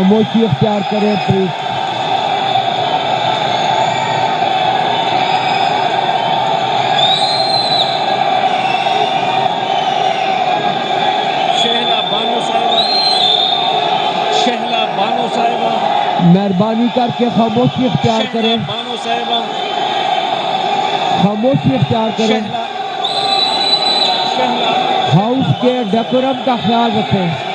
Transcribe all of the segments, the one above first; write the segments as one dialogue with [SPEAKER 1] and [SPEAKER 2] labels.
[SPEAKER 1] خاموشی اختیار کریں پلیز. مہربانی کر کے خاموشی اختیار کریں. خاموشی اختیار کریں. ہاؤس کے ڈیکورم کا خیال رکھیں.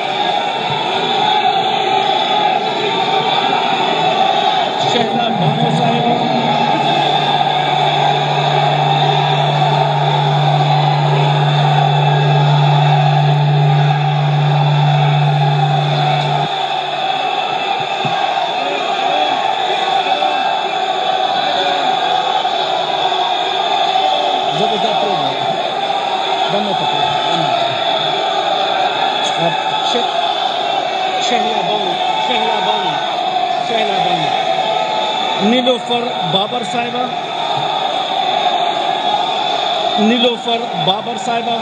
[SPEAKER 2] نیلوفر بابر صاحبہ. نیلوفر بابر صاحبہ.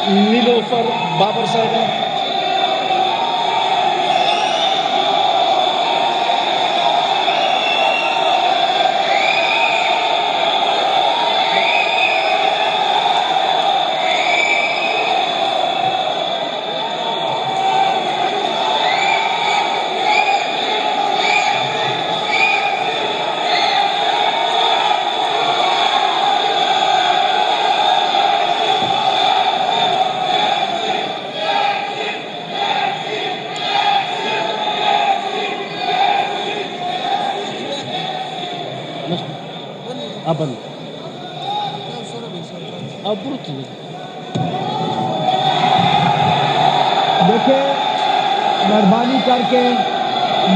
[SPEAKER 2] نیلوفر بابر صاحبہ. ابن
[SPEAKER 1] دیکھیں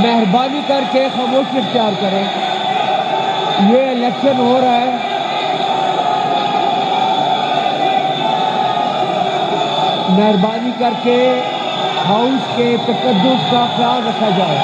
[SPEAKER 1] مہربانی کر کے خاموشی اختیار کریں. یہ الیکشن ہو رہا ہے. مہربانی کر کے ہاؤس کے تقدس کا خیال رکھا جائے.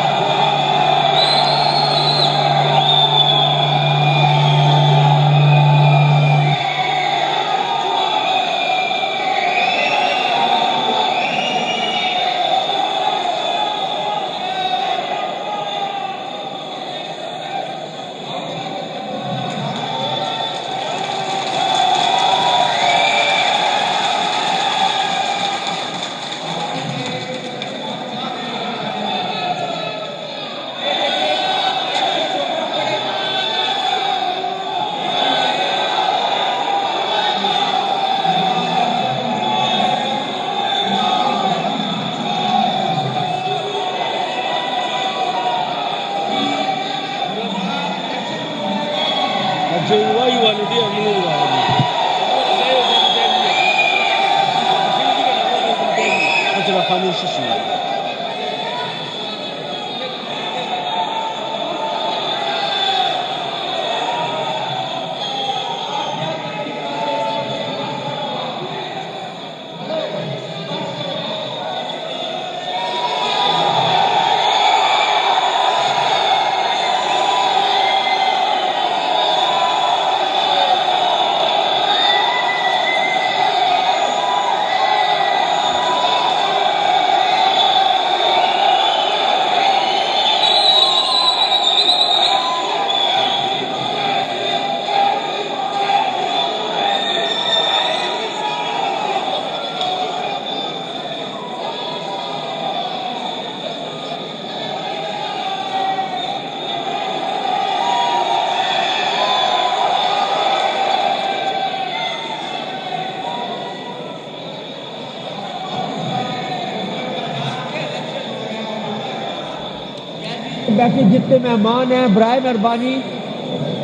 [SPEAKER 1] بیٹھے جتنے مہمان ہیں برائے مہربانی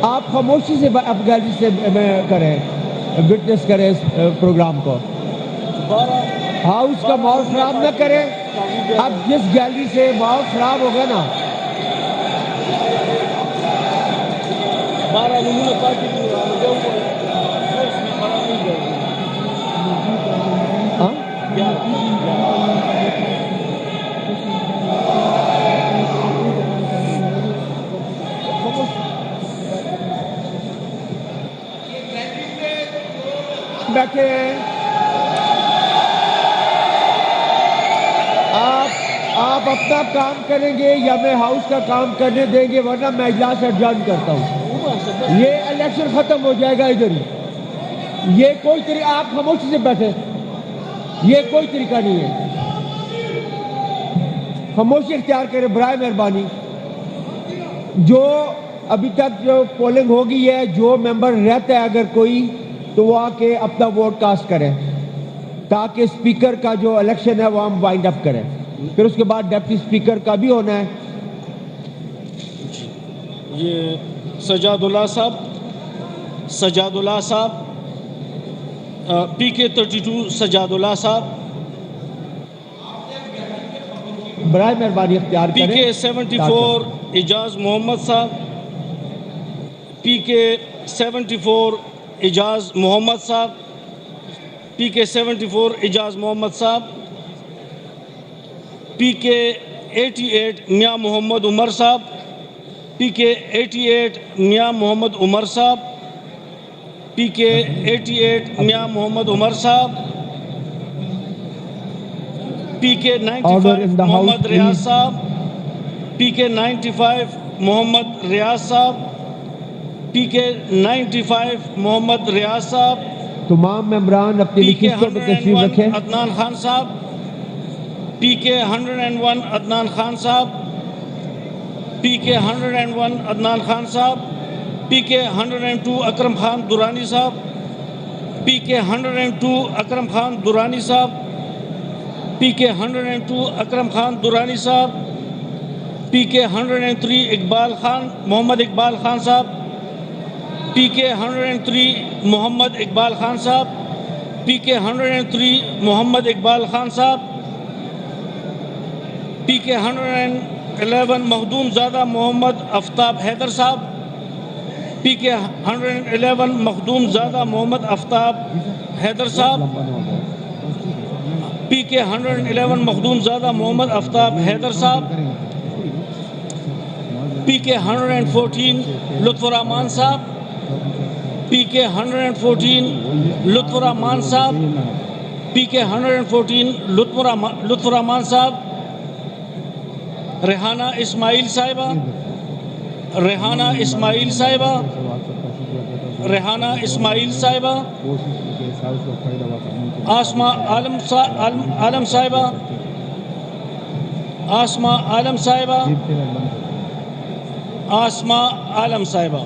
[SPEAKER 1] آپ خاموشی سے گیلری سے کریں وٹنس کریں اس پروگرام کو. ہاؤس کا ماحول خراب نہ کریں. اب جس گیلری سے ماحول خراب ہو گیا نا بیٹھے ہیں آپ آپ اپنا کام کریں گے یا میں ہاؤس کا کام کرنے دیں گے، ورنہ میں اجلاس ایڈجرن کرتا ہوں. یہ الیکشن ختم ہو جائے گا ادھر ہی. یہ کوئی طریقہ، آپ خاموشی سے بیٹھے، یہ کوئی طریقہ نہیں ہے. خاموشی اختیار کریں برائے مہربانی. جو ابھی تک جو پولنگ ہوگی ہے، جو ممبر رہتا ہے اگر کوئی، تو وہ آ کے اپنا ووٹ کاسٹ کریں تاکہ اسپیکر کا جو الیکشن ہے وہ ہم وائنڈ اپ کریں. پھر اس کے بعد ڈپٹی اسپیکر کا بھی ہونا ہے.
[SPEAKER 2] یہ سجاد اللہ صاحب، سجاد اللہ صاحب، پی کے 32 سجاد اللہ صاحب،
[SPEAKER 1] برائے مہربانی اختیار
[SPEAKER 2] پی
[SPEAKER 1] کریں.
[SPEAKER 2] کے 74 اعجاز محمد صاحب، پی کے 74 اعجاز محمد صاحب، پی کے 74 اعجاز محمد صاحب، پی کے 88 میاں محمد عمر صاحب، پی کے 88 میاں محمد عمر صاحب، پی کے 88 میاں محمد عمر صاحب، پی کے 95 محمد ریاض صاحب، پی کے 95 محمد ریاض صاحب، پی کے 95 محمد ریاض صاحب،
[SPEAKER 1] تمام ممبران اپنی
[SPEAKER 2] پی کے
[SPEAKER 1] نشستوں پہ تشریف
[SPEAKER 2] 101
[SPEAKER 1] رکھیں.
[SPEAKER 2] عدنان خان صاحب، پی کے 101 عدنان خان صاحب، پی کے 101 عدنان خان صاحب، پی کے 102 اکرم خان درانی صاحب، پی کے 102 اکرم خان درانی صاحب، پی کے 102 اکرم خان درانی صاحب، پی کے 103 اقبال خان محمد اقبال خان صاحب، پی کے 103 محمد اقبال خان صاحب، پی کے 103 محمد اقبال خان صاحب، پی کے 111 مخدوم زادہ محمد آفتاب حیدر صاحب، پی کے 111 مخدوم زادہ محمد آفتاب حیدر صاحب، پی کے 111 مخدوم زادہ محمد آفتاب حیدر صاحب، پی کے 114 لطف الرحمان صاحب، پی کے 114 لطف الرحمان صاحب، پی کے 114 لطف الرحمان صاحب، ریحانہ اسماعیل صاحبہ، ریحانہ اسماعیل صاحبہ، ریحانہ اسماعیل صاحبہ، آسمہ عالم صاحبہ، آسمہ عالم صاحبہ، آسمہ عالم صاحبہ.